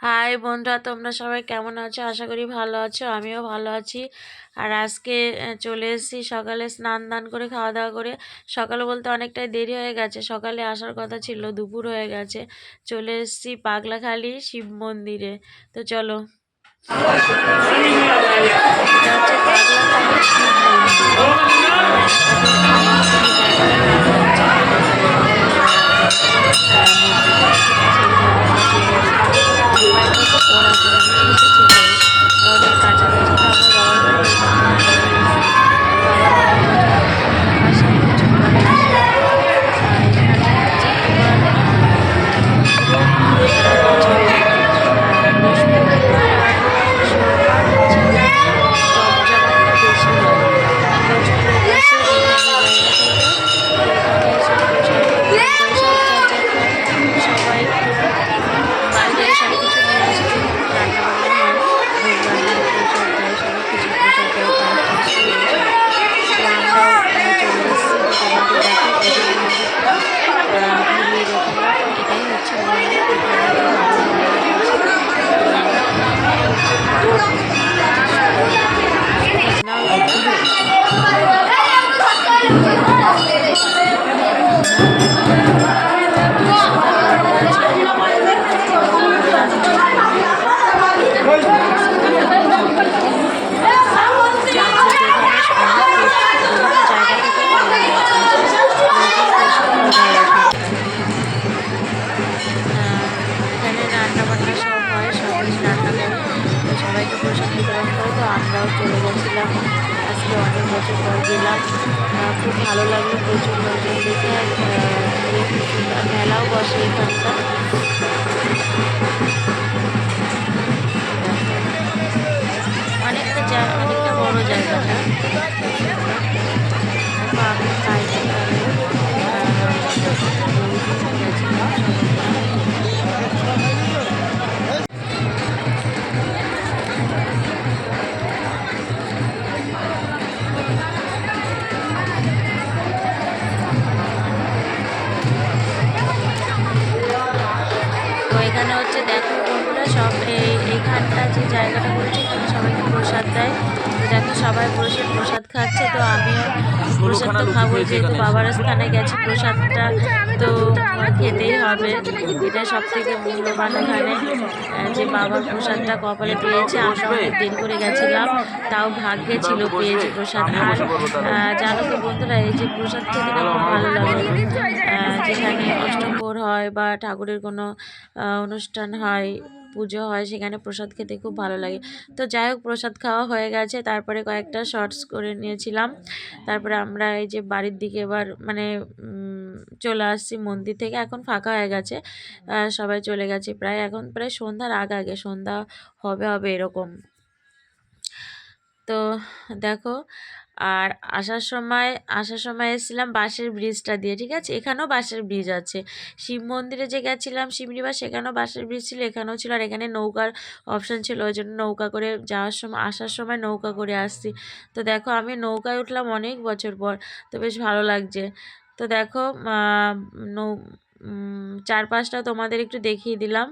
High বন্ধুরা, তোমরা সবাই কেমন আছো? আশা করি ভালো আছো। আমিও ভালো আছি। আর আজকে চলে এসেছি সকালে স্নান দান করে খাওয়া দাওয়া করে। সকালে বলতে অনেকটাই দেরি হয়ে গেছে, সকালে আসার কথা ছিল, দুপুর হয়ে গেছে। চলে এসেছি পাগলাখালি শিব মন্দিরে। তো চলো, এটা হচ্ছে পাগলাখালি শিব মন্দির। আমার কোনো জায়গাটা ভালো লাগছে না, তো তাই মন্দিরটা ঠিক আছে, এইভাবে আমরা চলে এসেছি। মোবাইল থেকে পড়া করে নিয়ে এসেছি ঘরে, কারণ এর কাছাকাছি তো আমার বাবার বাড়ি, এই জন্য আমরা চলে এসেছি। বাবার অনেক বছর ধরে এখানে আসে, প্রচুর করে আসে। এখানে হচ্ছে তোমার পুরো সারা বছরই বৃহস্পতিবার আর সোমবার হচ্ছে এখানে জমজমাটটা বেশি হয়। প্রচুর লোক আসে বিভিন্ন জায়গা থেকে, তো এখানে এসে প্রসাদ বিতরণ করে সব যার যার খায়। সবাই বাড়ি থেকে সব কিছু নিয়ে আসে, যেখানে রান্না বান্না হয়, ভোগ রান্না হয়, প্রসাদ দেয়, সবাই খিচুড়ি প্রসাদ দেয়, পায়েস টায়েস করে এইসব। তো আমরাও চলে এসেছি। তো তোমাদের দেখো, এই যে মন্দিরটা ঘুরিয়ে দেখালাম, এটাই হচ্ছে মন্দির। এখানে যে বাবা ভোলানাথ আছে, তো খুব সুন্দর মন্দিরটা, নাও দিদা। বেশ বড় আছে, বড় করে আছে মন্দিরটা। এখানে চলে এসেছি, দেখো সবাইকে জাঁকজোট। এখানে অনেক বিভিন্ন জায়গা থেকে আসে, লোকজন প্রচুর ভিড় হয় এখানে। এখানে রান্না বান্না সব হয়, সবাই রান্না করে, তো সবাইকে প্রসাদ বিতরণ করে। তো আমরাও চলে গেছিলাম, আজকে অনেক বছর পর গেলাম। খুব ভালো লাগলো, প্রচুর লোকজন দেখে। আর ঘুরে খুব সুন্দর, মেলাও বসে এখানটা। অনেকটা বড় জায়গাটা, খুব সুন্দর। দেখো আমি ভাইজি আর বৌদি গেছিলাম সবাই মিলে। তো এখানে হচ্ছে দেখো বন্ধুরা, সব এইখানটা যে জায়গাটা করেছে, এখানে সবাইকে প্রসাদ দেয়। তো দেখো সবাই বসে প্রসাদ খাচ্ছে, তো আমিও প্রসাদ তো খাবো, যেহেতু বাবার স্থানে গেছি, প্রসাদটা তো খেতেই হবে। এটা সব থেকে মূল্যবান এখানে, যে বাবার প্রসাদটা কপালে পেয়েছে। আমরা অনেক দেরি করে গেছিলাম, তাও ভাগ্যে ছিল পেয়েছি প্রসাদ। আর জানো তো বন্ধুরা, এই যে প্রসাদ খেতে না খুব ভালো লাগে। যেখানে অষ্টপ্রহর হয় বা ঠাকুরের কোনো অনুষ্ঠান হয়, পুজো হয়, সেখানে প্রসাদ খেতে খুব ভালো লাগে। তো যাই হোক, প্রসাদ খাওয়া হয়ে গেছে, তারপরে কয়েকটা শর্টস করে নিয়েছিলাম। তারপরে আমরা এই যে বাড়ির দিকে এবার মানে চলে আসছি মন্দির থেকে। এখন ফাঁকা হয়ে গেছে, সবাই চলে গেছে প্রায়। এখন প্রায় সন্ধ্যার আগে সন্ধ্যা হবে হবে এরকম। তো দেখো, আর আসার সময় এসেছিলাম বাঁশের ব্রিজটা দিয়ে, ঠিক আছে। এখানেও বাঁশের ব্রিজ আছে। শিব মন্দিরে যে গেছিলাম শিবনিবাস, সেখানেও বাঁশের ব্রিজ ছিল, এখানেও ছিল। আর এখানে নৌকার অপশান ছিল, ওই জন্য নৌকা করে যাওয়ার সময়, আসার সময় নৌকা করে আসছি। তো দেখো আমি নৌকায় উঠলাম অনেক বছর পর, তো বেশ ভালো লাগছে। তো দেখো নৌ চারপাশটা তোমাদের একটু দেখিয়ে দিলাম।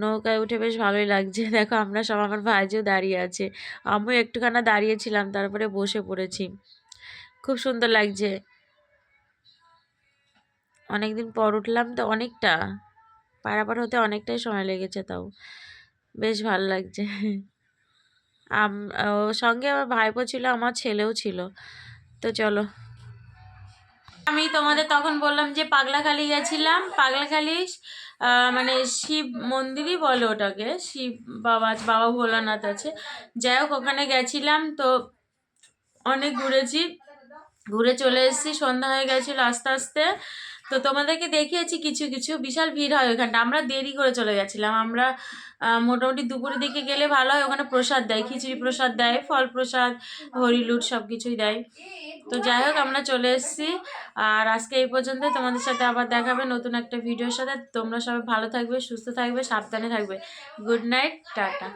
নৌকায় উঠে বেশ ভালোই লাগছে। দেখো আমরা সব, আমার ভাইজিও দাঁড়িয়ে আছে, আমিও একটুখানা দাঁড়িয়েছিলাম, তারপরে বসে পড়েছি। খুব সুন্দর লাগছে, অনেকদিন পর উঠলাম তো, অনেকটা পারাপার হতে অনেকটাই সময় লেগেছে, তাও বেশ ভালো লাগছে। ওর সঙ্গে আমার ভাইপো ছিল, আমার ছেলেও ছিল। তো চলো, আমি তোমাদের তখন বললাম যে পাগলাখালি গেছিলাম। পাগলাখালি মানে শিব মন্দিরই বলে ওটাকে, শিব বাবা ভোলানাথ আছে। যাই হোক, ওখানে গেছিলাম, তো অনেক ঘুরেছি, ঘুরে চলে এসেছি। সন্ধ্যা হয়ে গেছিলো আস্তে আস্তে। তো তোমাদেরকে দেখিয়েছি কিছু কিছু। বিশাল ভিড় হয় ওখানটা, আমরা দেরি করে চলে গেছিলাম। আমরা মোটামুটি দুপুরের দিকে গেলে ভালো হয়। ওখানে প্রসাদ দেয়, খিচুড়ি প্রসাদ দেয়, ফল প্রসাদ, হরিলুট সব কিছুই দেয়। তো যাই হোক, আমরা চলে এসেছি। আর আজকে এই পর্যন্ত, তোমাদের সাথে আবার দেখাবে নতুন একটা ভিডিওর সাথে। তোমরা সবাই ভালো থাকবে, সুস্থ থাকবে, সাবধানে থাকবে। Good night, tata.